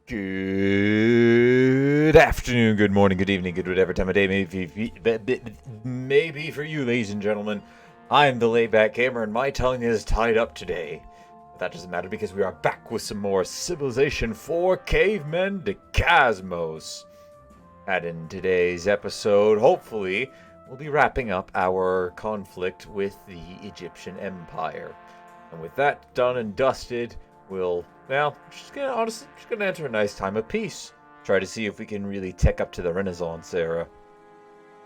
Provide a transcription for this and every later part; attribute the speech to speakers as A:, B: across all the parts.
A: Good afternoon, good morning, good evening, good whatever time of day maybe for you, ladies and gentlemen. I'm the laid-back gamer, and my tongue is tied up today. But that doesn't matter because we are back with some more Civilization 4 Cavemen de Cosmos. And in today's episode, hopefully, we'll be wrapping up our conflict with the Egyptian Empire. And with that done and dusted, we'll, just gonna enter a nice time of peace. Try to see if we can really take up to the Renaissance era.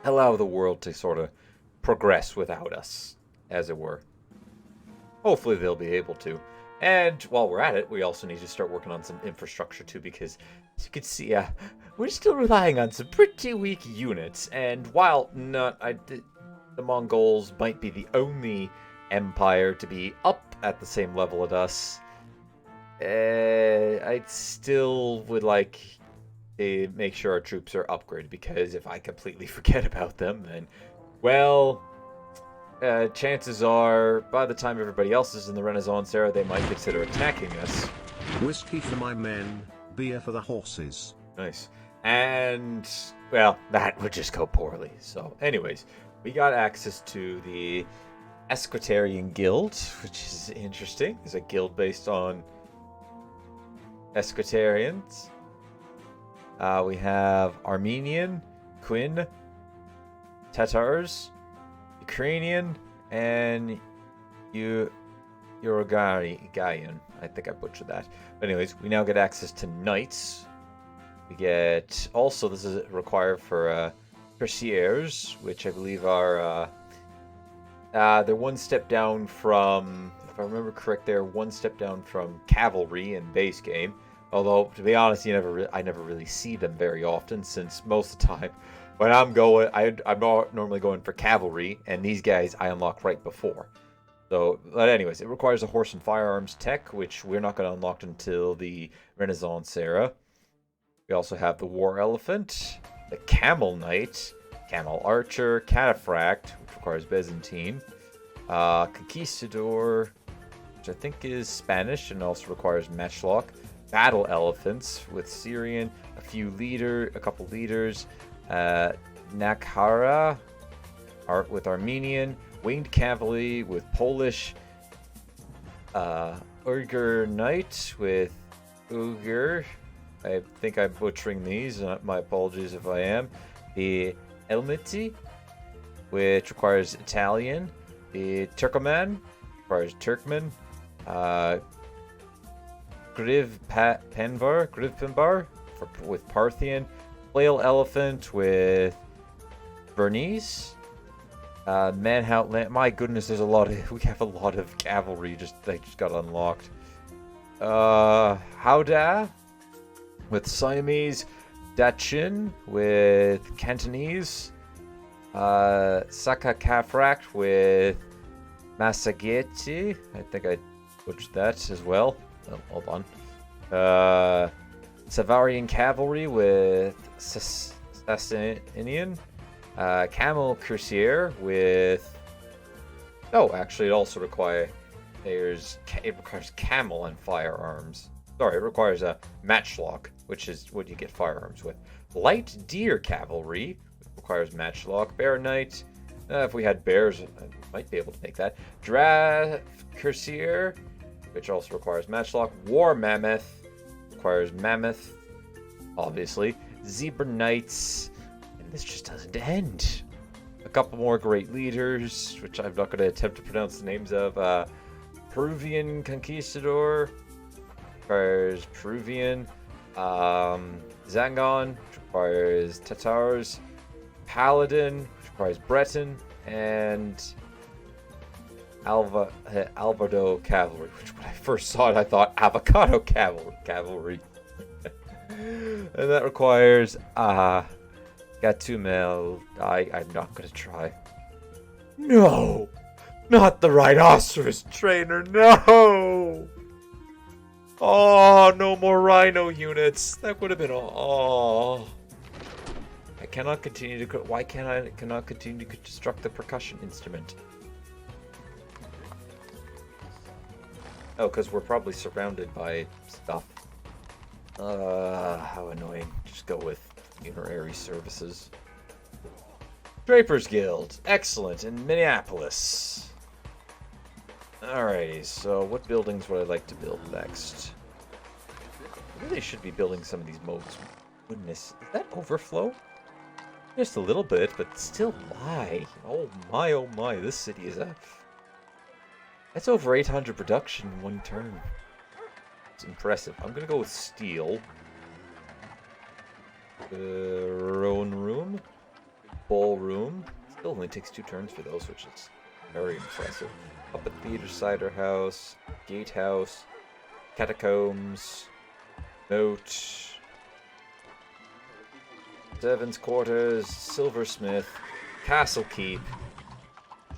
A: Allow the world to sort of progress without us, as it were. Hopefully they'll be able to. And while we're at it, we also need to start working on some infrastructure too, because as you can see, we're still relying on some pretty weak units. And while the Mongols might be the only empire to be up at the same level as us, I still would like to make sure our troops are upgraded, because if I completely forget about them, then, well, chances are by the time everybody else is in the Renaissance era, they might consider attacking us.
B: Whiskey for my men, beer for the horses.
A: Nice. And, well, that would just go poorly. So, anyways, we got access to the Esquitarian Guild, which is interesting. It's a guild based on Esquitarians. We have Armenian, Quinn, Tatars, Ukrainian, and Uruguayan. I think I butchered that. But anyways, we now get access to knights. We get, also this is required for cuirassiers, which I believe are they're one step down from, if I remember correct, they're one step down from cavalry in base game. Although, to be honest, I never really see them very often, since most of the time when I'm going, I'm normally going for cavalry, and these guys I unlock right before. So, but anyways, it requires a horse and firearms tech, which we're not going to unlock until the Renaissance era. We also have the war elephant, the camel knight, camel archer, cataphract, which requires Byzantine, conquistador, which I think is Spanish and also requires matchlock, battle elephants with Syrian, a couple leaders, Nakhara with Armenian, winged cavalry with Polish, Uyghur knight with Uyghur. I think I'm butchering these. My apologies if I am. The Elmiti, which requires Italian. The Turkoman requires Turkmen. Grivpenbar with Parthian. Flail elephant with Bernese. Manhout. My goodness, we have a lot of cavalry. They just got unlocked. Howdah with Siamese, Dachin with Cantonese, Sakakafrak with Massagetti. I think I butchered that as well. Oh, hold on. Savarian cavalry with Sassanian, Camel Cuirassier with. Oh, actually, it also requires camel and firearms. Sorry, it requires a matchlock, which is what you get firearms with. Light deer cavalry requires matchlock. Bear knight. If we had bears, I might be able to make that. Giraffe cuirassier, which also requires matchlock. War mammoth requires mammoth, obviously. Zebra knights, and this just doesn't end. A couple more great leaders, which I'm not going to attempt to pronounce the names of. Peruvian conquistador requires Peruvian. Zangon, which requires Tatars. Paladin, which requires Breton. And Alvarado cavalry, which when I first saw it, I thought avocado cavalry. And that requires Gatumel. I'm not going to try. No! Not the rhinoceros trainer, no! Oh, no more rhino units. That would have been all. Oh. I cannot continue to. Why cannot continue to construct the percussion instrument? Oh, because we're probably surrounded by stuff. How annoying. Just go with funerary services. Drapers Guild. Excellent. In Minneapolis. Alrighty, so what buildings would I like to build next? I really should be building some of these moats. Goodness, is that overflow? Just a little bit, but still, why? Oh my, this city is a... That's over 800 production in one turn. It's impressive. I'm gonna go with steel. Throne room. Ballroom. Still only takes 2 turns for those, which is very impressive. Up at Theater Cider House. Gatehouse. Catacombs. Moat. Seven's Quarters. Silversmith. Castle Keep.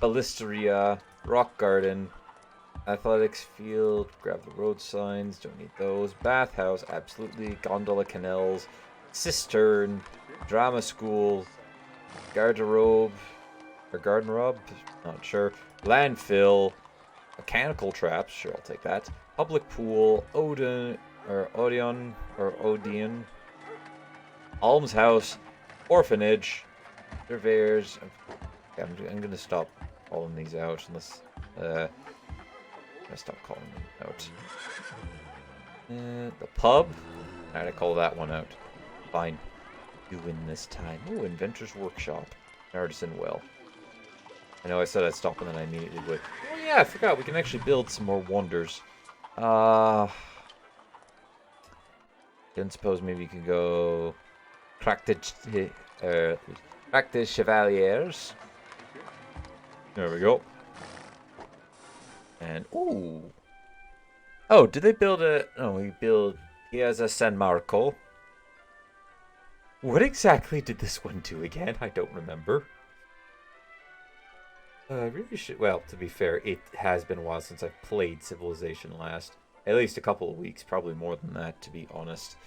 A: Ballisteria. Rock Garden. Athletics Field. Grab the road signs. Don't need those. Bathhouse. Absolutely. Gondola Canals. Cistern. Drama School. Garderobe. Or Garden-robe? Not sure. Landfill. Mechanical Traps. Sure, I'll take that. Public Pool. Odin. Or Odeon. Or Odeon. Almshouse. Orphanage. Surveyors. Okay, I'm going to stop calling these out unless... I stop calling them out. The pub. Alright, I call that one out. Fine. You win this time. Oh, Inventor's Workshop. Artisan Well. I know I said I'd stop and then I immediately would. Oh yeah, I forgot. We can actually build some more wonders. Then suppose maybe you can go... Crack the Chevaliers. There we go. And, ooh. Oh, did they build a... Oh, we build Piazza San Marco. What exactly did this one do again? I don't remember. I really should... Well, to be fair, it has been a while since I've played Civilization last. At least a couple of weeks, probably more than that, to be honest.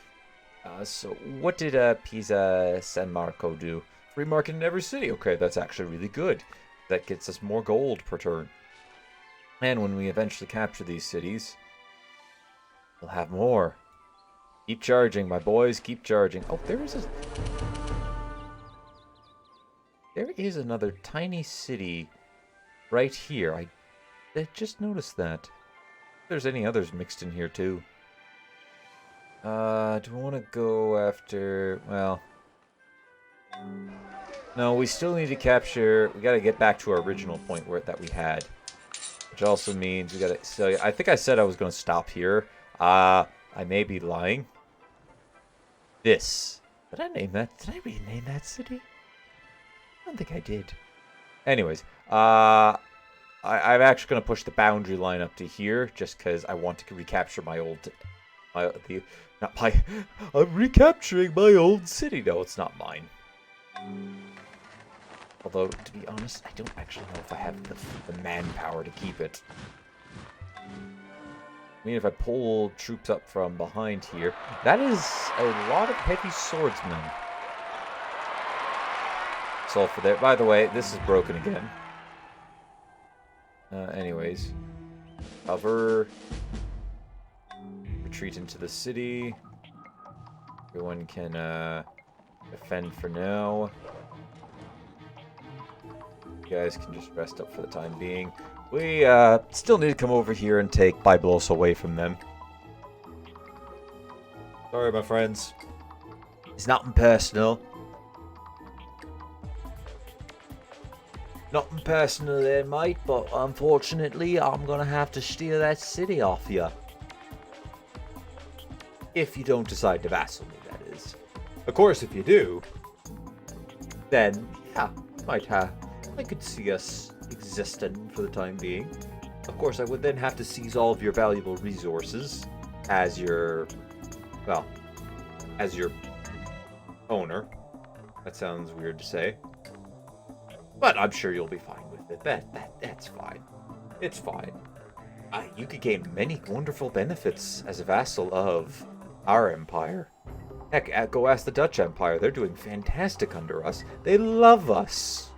A: So, what did Piazza San Marco do? Free market in every city. Okay, that's actually really good. That gets us more gold per turn. And when we eventually capture these cities, we'll have more. Keep charging, my boys. Keep charging. Oh, there is another tiny city right here. I just noticed that. If there's any others mixed in here too. Do I want to go after... Well... No, we still need to capture... We gotta get back to our original point that we had. Which also means we gotta... So, I think I said I was gonna stop here. I may be lying. This. Did I name that? Did I rename that city? I don't think I did. Anyways, I'm actually going to push the boundary line up to here, just because I want to recapture my old... I'm recapturing my old city. No, it's not mine. Although, to be honest, I don't actually know if I have the manpower to keep it. I mean, if I pull troops up from behind here, that is a lot of heavy swordsmen. So for that. By the way, this is broken again. Anyways, cover. Retreat into the city. Everyone can defend for now. You guys can just rest up for the time being. We still need to come over here and take Byblos away from them. Sorry, my friends. It's nothing personal. Nothing personal there, mate, but unfortunately, I'm gonna have to steal that city off you. If you don't decide to vassal me, that is. Of course, if you do, then, yeah, I could see us existing for the time being. Of course, I would then have to seize all of your valuable resources as your, well, as your owner. That sounds weird to say. But I'm sure you'll be fine with it. That's fine. It's fine. You could gain many wonderful benefits as a vassal of our empire. Heck, go ask the Dutch Empire. They're doing fantastic under us. They love us.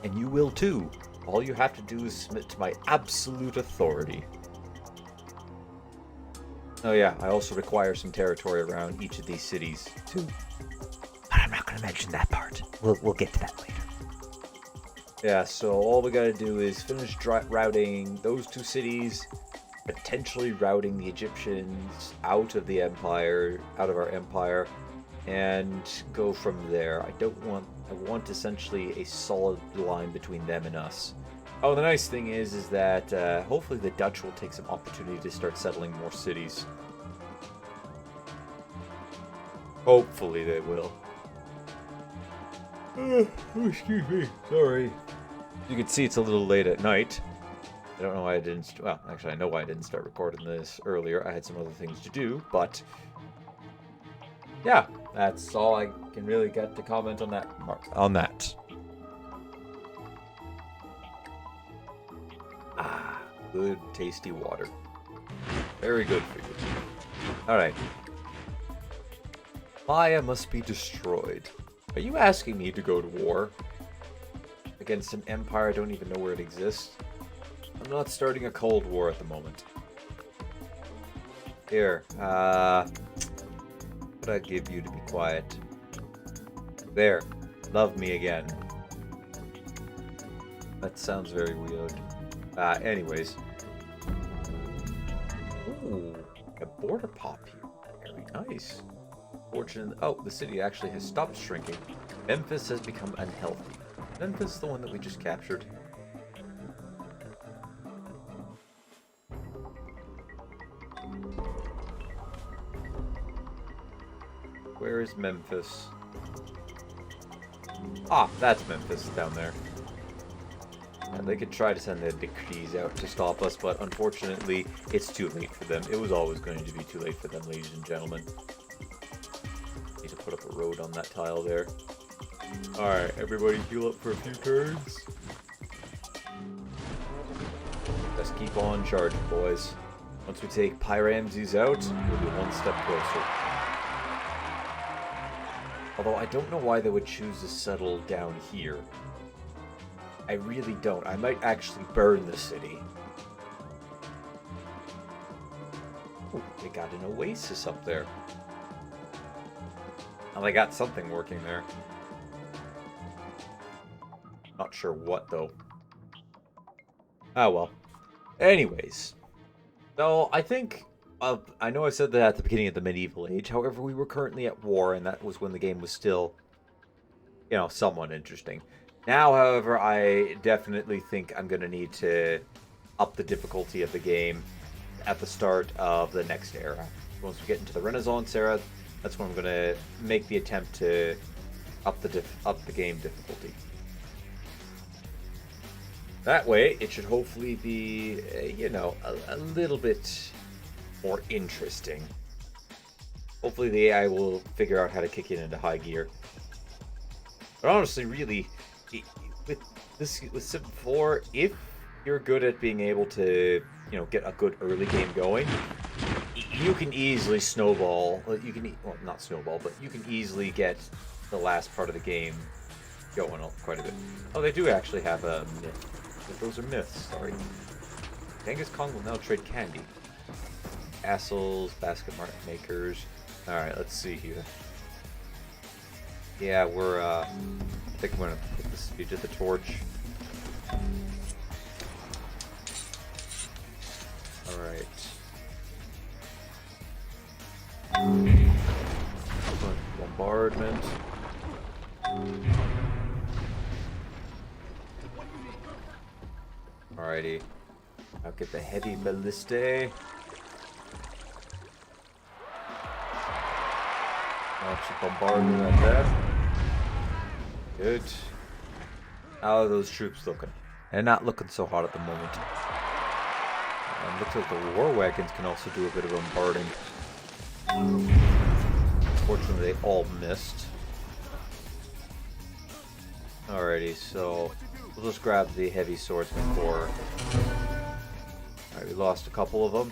A: And you will too. All you have to do is submit to my absolute authority. Oh yeah, I also require some territory around each of these cities too. But I'm not going to mention that part. We'll get to that later. Yeah, so all we got to do is finish routing those two cities, potentially routing the Egyptians out of the empire, out of our empire, and go from there. I want essentially a solid line between them and us. Oh, the nice thing is that hopefully the Dutch will take some opportunity to start settling more cities. Hopefully they will. Oh, excuse me. Sorry. You can see it's a little late at night. I don't know why I didn't... Well, actually, I know why I didn't start recording this earlier. I had some other things to do, but... Yeah, that's all I can really get to comment on that. Ah, good, tasty water. Very good for you. Alright. Maya must be destroyed. Are you asking me to go to war? Against an empire I don't even know where it exists? I'm not starting a Cold War at the moment. Here, what I give you to be quiet? There, love me again. That sounds very weird. Anyways. Ooh, a border pop here. Very nice. Fortunate. Oh, the city actually has stopped shrinking. Memphis has become unhealthy. Memphis is the one that we just captured. Where is Memphis? Ah, that's Memphis down there. And they could try to send their decrees out to stop us, but unfortunately, it's too late for them. It was always going to be too late for them, ladies and gentlemen. Need to put up a road on that tile there. Alright, everybody heal up for a few turns. Just keep on charging, boys. Once we take Pyramses out, we'll be one step closer. Although I don't know why they would choose to settle down here. I really don't. I might actually burn the city. Ooh, they got an oasis up there. Well, they got something working there. Not sure what, though. Oh, well. Anyways. So, I think... I know I said that at the beginning of the medieval age. However, we were currently at war, and that was when the game was still, you know, somewhat interesting. Now, however, I definitely think I'm going to need to up the difficulty of the game at the start of the next era. Once we get into the Renaissance era, that's when I'm going to make the attempt to up the game difficulty. That way, it should hopefully be, you know, a little bit more interesting. Hopefully the AI will figure out how to kick it into high gear. But honestly, really, with Civ 4, if you're good at being able to, you know, get a good early game going, you can easily snowball. You can, well, not snowball, but you can easily get the last part of the game going quite a bit. Oh, they do actually have a myth. But those are myths. Sorry. Genghis Khan will now trade candy. Castles, basket makers. Alright, let's see here. Yeah, we're, I think I'm gonna put the speed to the torch. Alright. Bombardment. Alrighty. I'll get the heavy ballistae. Actually bombarding at that. Good. How are those troops looking? They're not looking so hot at the moment. And looks like the war wagons can also do a bit of bombarding. Unfortunately, they all missed. Alrighty, so we'll just grab the heavy swordsman corps. Alright, we lost a couple of them.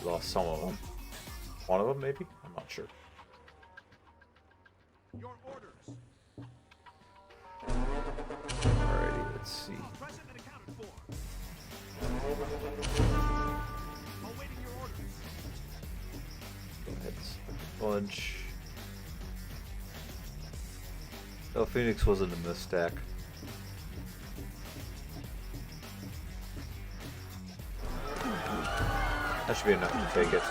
A: Lost some of them. One of them, maybe? I'm not sure.
B: Your orders.
A: Alrighty, let's see. Go ahead, select a bunch. Oh, Phoenix wasn't in this stack. That should be enough to take it.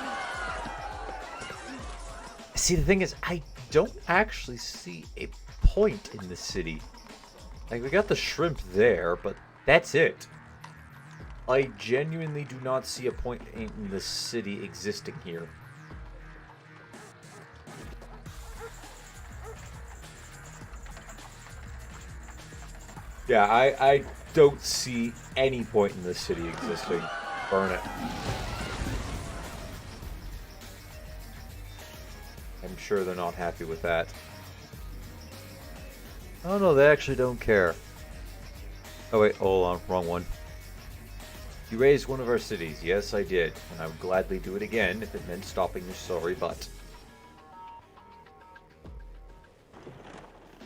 A: See, the thing is, I don't actually see a point in the city. Like, we got the shrimp there, but that's it. I genuinely do not see a point in the city existing here. Yeah, I don't see any point in this city existing. Burn it. I'm sure they're not happy with that. Oh no, they actually don't care. Oh wait, hold on, wrong one. You raised one of our cities. Yes, I did. And I would gladly do it again if it meant stopping your sorry butt.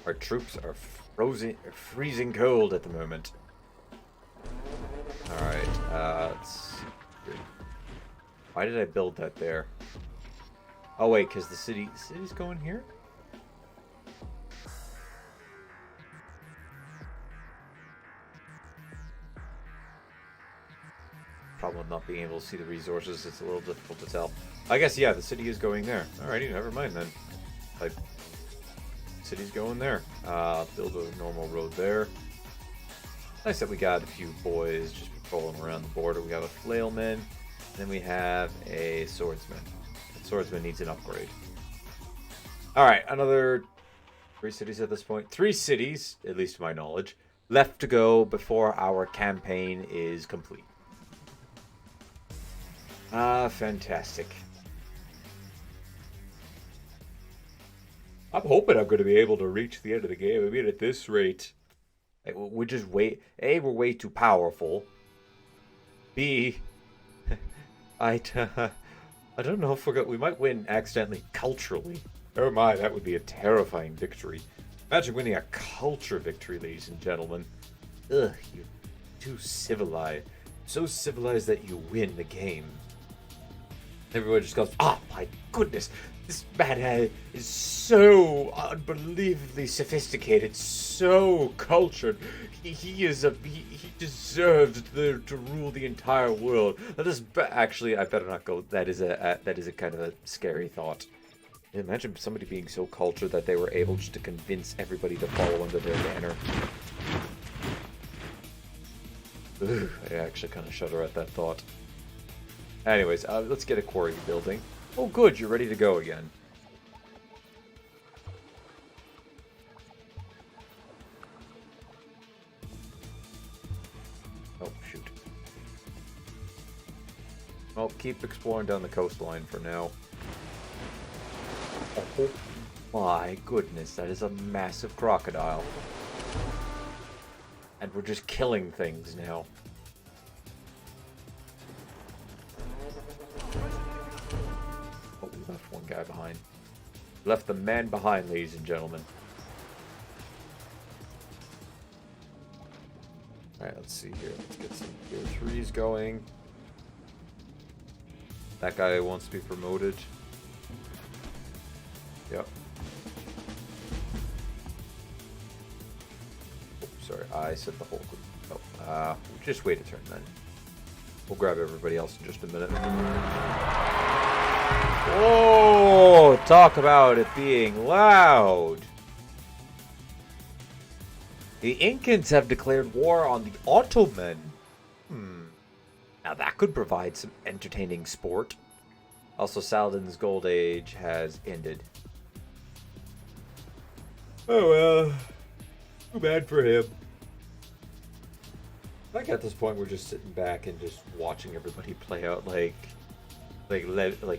A: Our troops are freezing cold at the moment. Alright, let's see. Why did I build that there? Oh wait, because the city's going here? Problem with not being able to see the resources, it's a little difficult to tell. I guess, yeah, the city is going there. Alrighty, never mind then. Like, city's going there. Build a normal road there. Nice that we got a few boys just patrolling around the border. We got a flailman, and then we have a swordsman. The swordsman needs an upgrade. Alright, another 3 cities at this point. 3 cities, at least to my knowledge, left to go before our campaign is complete. Ah, fantastic. I'm hoping I'm going to be able to reach the end of the game. I mean, at this rate, we're just way... A, we're way too powerful. B, I don't know if we might win accidentally culturally. Oh my, that would be a terrifying victory. Imagine winning a culture victory, ladies and gentlemen. Ugh, you're too civilized. So civilized that you win the game. Everyone just goes, oh my goodness, this man is so unbelievably sophisticated, so cultured. He deserved to rule the entire world. That is actually, I better not go. That is a kind of a scary thought. Imagine somebody being so cultured that they were able just to convince everybody to follow under their banner. Ugh, I actually kind of shudder at that thought. Anyways, let's get a quarry building. Oh good, you're ready to go again. Oh, shoot. Well, keep exploring down the coastline for now. Oh my goodness, that is a massive crocodile. And we're just killing things now. Oh, we left one guy behind. Left the man behind, ladies and gentlemen. Alright, let's see here. Let's get some tier 3s going. That guy wants to be promoted. Yep. Oh, sorry, I said the whole group. Oh, we'll just wait a turn then. We'll grab everybody else in just a minute. Oh, talk about it being loud. The Incans have declared war on the Ottoman. Now that could provide some entertaining sport. Also, Saladin's gold age has ended. Oh well, too bad for him. I think at this point we're just sitting back and just watching everybody play out like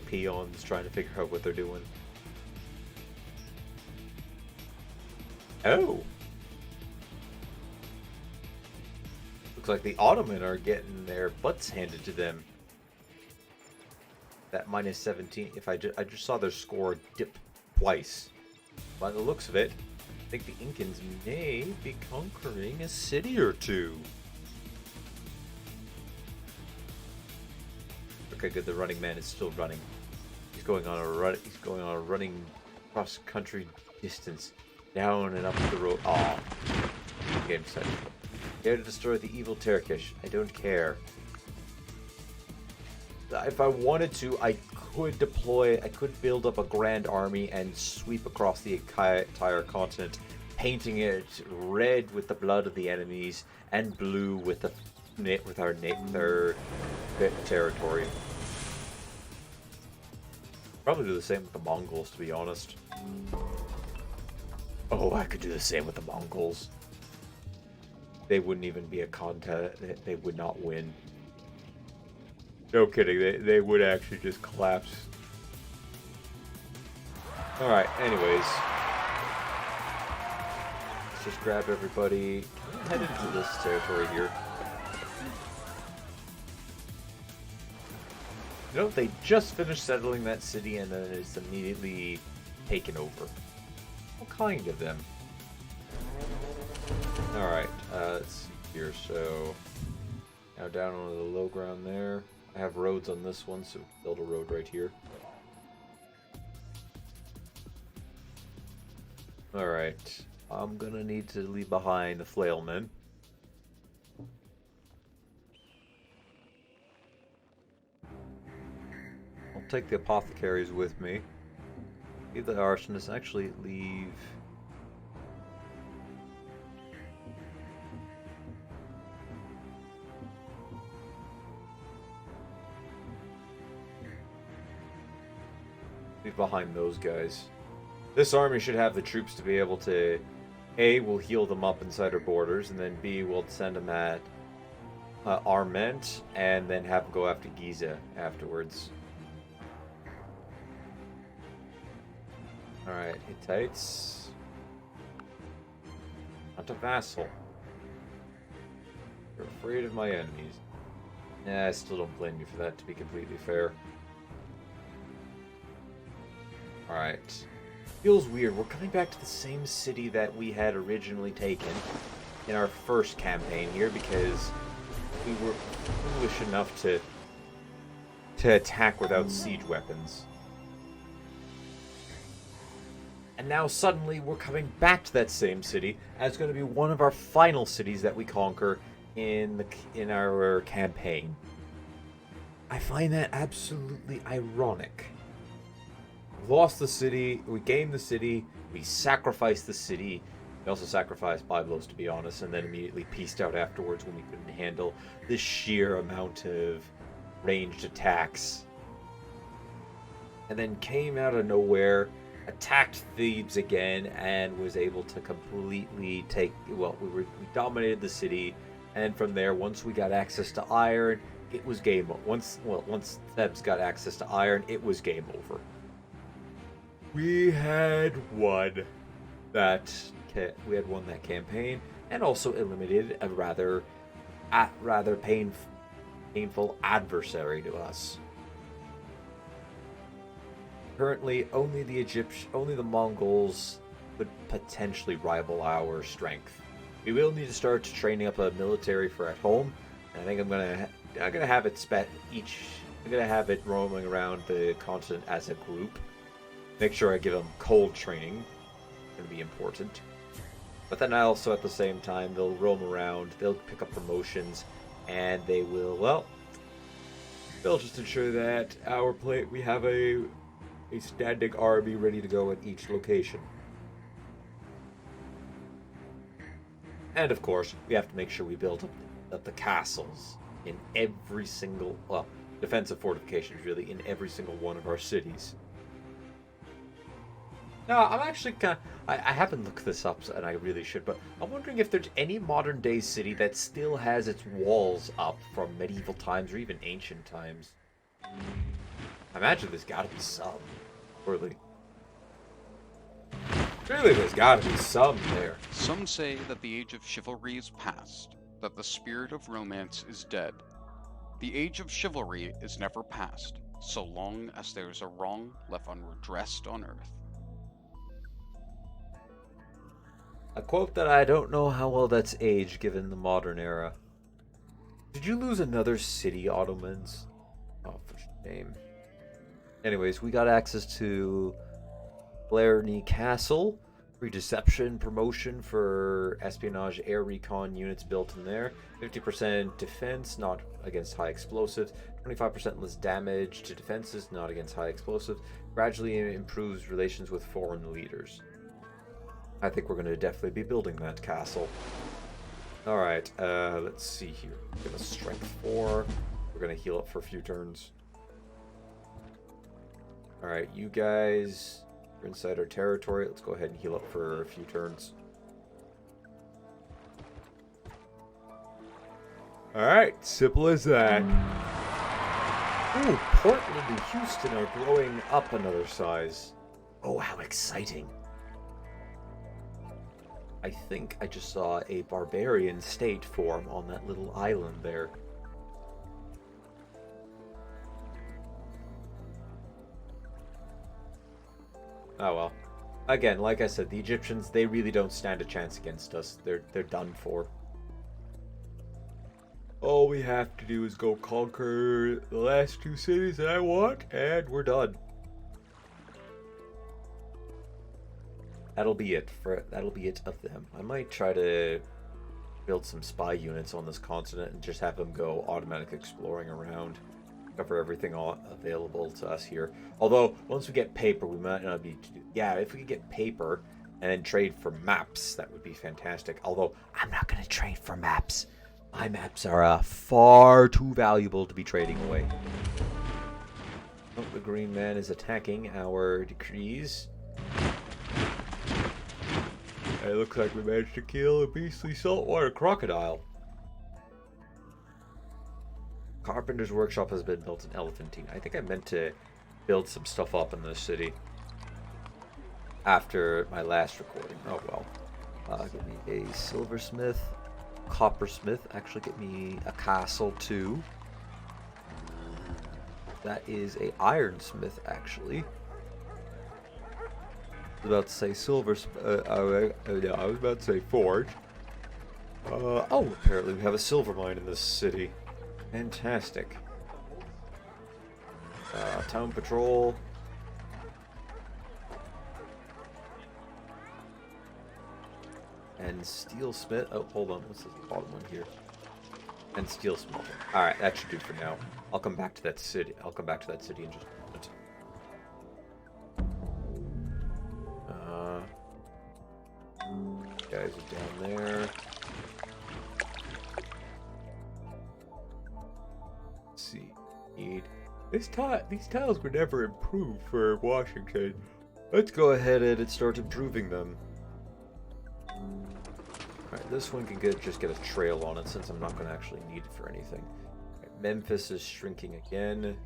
A: peons trying to figure out what they're doing. Oh. Looks like the Ottoman are getting their butts handed to them. That minus 17. If I just saw their score dip twice. By the looks of it, I think the Incans may be conquering a city or two. Okay, good. The running man is still running. He's going on a run. He's going on a running cross-country distance down and up the road. Oh, game set. Dare to destroy the evil Turkish. I don't care. If I wanted to, I could deploy. I could build up a grand army and sweep across the entire continent, painting it red with the blood of the enemies and blue with the our territory. Probably do the same with the Mongols, to be honest. Oh, I could do the same with the Mongols. They wouldn't even be a contest. They would not win. No kidding. They would actually just collapse. Alright, anyways. Let's just grab everybody. Head into this territory here. You know, they just finished settling that city and then it's immediately taken over. How kind of them. Alright, let's see here. So, now down onto the low ground there. I have roads on this one, so build a road right here. Alright, I'm gonna need to leave behind the flailmen. I'll take the apothecaries with me. Leave the arsonists. Actually, leave. Leave behind those guys. This army should have the troops to be able to, A, will heal them up inside our borders, and then B, we'll send them at Arment, and then have them go after Giza afterwards. Alright, Hittites. Not a vassal. You're afraid of my enemies. Yeah, I still don't blame you for that, to be completely fair. Alright. Feels weird. We're coming back to the same city that we had originally taken in our first campaign here because we were foolish enough to attack without siege weapons. And now suddenly we're coming back to that same city, and it's going to be one of our final cities that we conquer in our campaign. I find that absolutely ironic. We lost the city, we gained the city, we sacrificed the city. We also sacrificed Byblos, to be honest, and then immediately pieced out afterwards when we couldn't handle the sheer amount of ranged attacks. And then came out of nowhere, attacked Thebes again, and was able to completely take. Well, we dominated the city, and from there, once we got access to iron, it was game over. Once Thebes got access to iron, it was game over. We had won that. We had won that campaign, and also eliminated a rather painful adversary to us. Currently, only the Mongols could potentially rival our strength. We will need to start training up a military for at home. And I think I'm gonna have it I'm gonna have it roaming around the continent as a group. Make sure I give them cold training. It's gonna be important. But then I also, at the same time, they'll roam around. They'll pick up promotions, and they will. They'll just ensure that we have a standing army ready to go at each location. And of course, we have to make sure we build up the castles in every single, defensive fortifications really, in every single one of our cities. Now, I'm actually I haven't looked this up, and I really should, but I'm wondering if there's any modern day city that still has its walls up from medieval times or even ancient times. I imagine there's gotta be some. Surely there's gotta be some there.
C: Some say that the age of chivalry is past, that the spirit of romance is dead. The age of chivalry is never past, so long as there is a wrong left unredressed on earth.
A: A quote that I don't know how well that's aged given the modern era. Did you lose another city, Ottomans? Oh, for shame. Anyways, we got access to Blarney Castle. Free deception promotion for espionage air recon units built in there. 50% defense, not against high explosives. 25% less damage to defenses, not against high explosives. Gradually improves relations with foreign leaders. I think we're going to definitely be building that castle. Alright, let's see here. Give us strength 4. We're going to heal up for a few turns. Alright, you guys... We're inside our territory. Let's go ahead and heal up for a few turns. Alright, simple as that. Ooh, Portland and Houston are growing up another size. Oh, how exciting. I think I just saw a barbarian state form on that little island there. Oh well. Again, like I said, the Egyptians, they really don't stand a chance against us. They're done for. All we have to do is go conquer the last 2 cities that I want, and we're done. That'll be it of them. I might try to build some spy units on this continent and just have them go automatic exploring around. Cover everything available to us here. Although, once we get paper, we might not be... Yeah, if we could get paper and then trade for maps, that would be fantastic. Although, I'm not going to trade for maps. My maps are far too valuable to be trading away. Oh, the green man is attacking our decrees. It looks like we managed to kill a beastly saltwater crocodile. Carpenter's workshop has been built in Elephantine. I think I meant to build some stuff up in this city after my last recording. Oh well. Give me a silversmith, coppersmith. Actually, get me a castle too. That is a ironsmith, actually. I was about to say I was about to say forge. Oh, apparently we have a silver mine in this city. Fantastic. Town patrol. And steelsmith. Oh, hold on. What's this bottom one here? And steel smelter. Alright, that should do for now. I'll come back to that city. in just a moment. Guys are down there. Let's see. These tiles were never improved for Washington. Let's go ahead and start improving them. Alright, this one can just get a trail on it since I'm not going to actually need it for anything. Right, Memphis is shrinking again.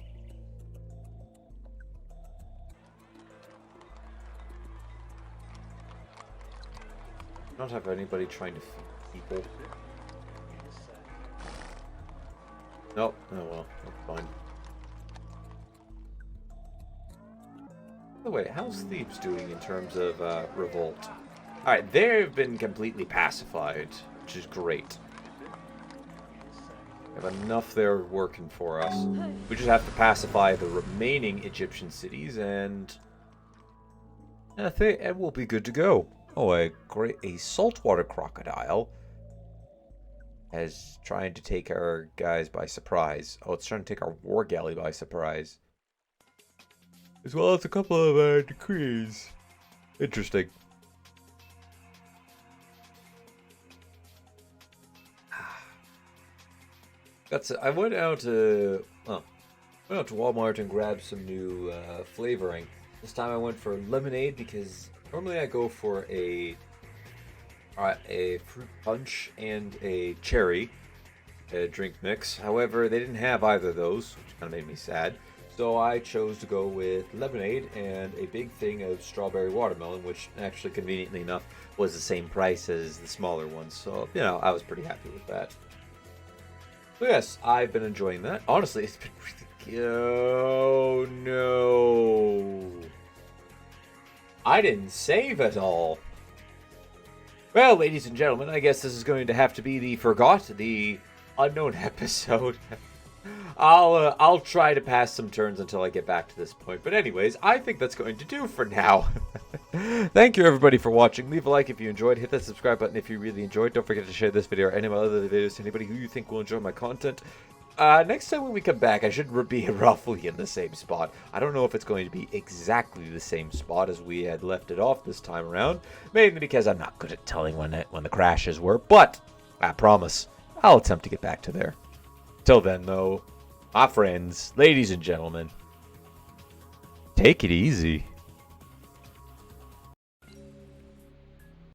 A: Not have anybody trying to feed people. Nope. Oh well, that's fine. By the way, how's Thebes doing in terms of revolt? Alright, they've been completely pacified, which is great. We have enough there working for us. We just have to pacify the remaining Egyptian cities, and I think we'll be good to go. Oh, a saltwater crocodile is trying to take our guys by surprise. Oh, it's trying to take our war galley by surprise. As well as a couple of decrees. Interesting. I went out to Walmart and grabbed some new flavoring. This time I went for lemonade because normally I go for a fruit punch and a cherry drink mix. However, they didn't have either of those, which kind of made me sad. So I chose to go with lemonade and a big thing of strawberry watermelon, which actually, conveniently enough, was the same price as the smaller ones. So, you know, I was pretty happy with that. So yes, I've been enjoying that. Honestly, it's been really... Oh, no. I didn't save at all. Well, ladies and gentlemen, I guess this is going to have to be the unknown episode. I'll try to pass some turns until I get back to this point. But anyways, I think that's going to do for now. Thank you everybody for watching. Leave a like if you enjoyed. Hit that subscribe button if you really enjoyed. Don't forget to share this video or any of my other videos to anybody who you think will enjoy my content. Next time when we come back, I should be roughly in the same spot. I don't know if it's going to be exactly the same spot as we had left it off this time around. Mainly because I'm not good at telling when the crashes were. But I promise I'll attempt to get back to there. Till then, though, my friends, ladies and gentlemen, take it easy.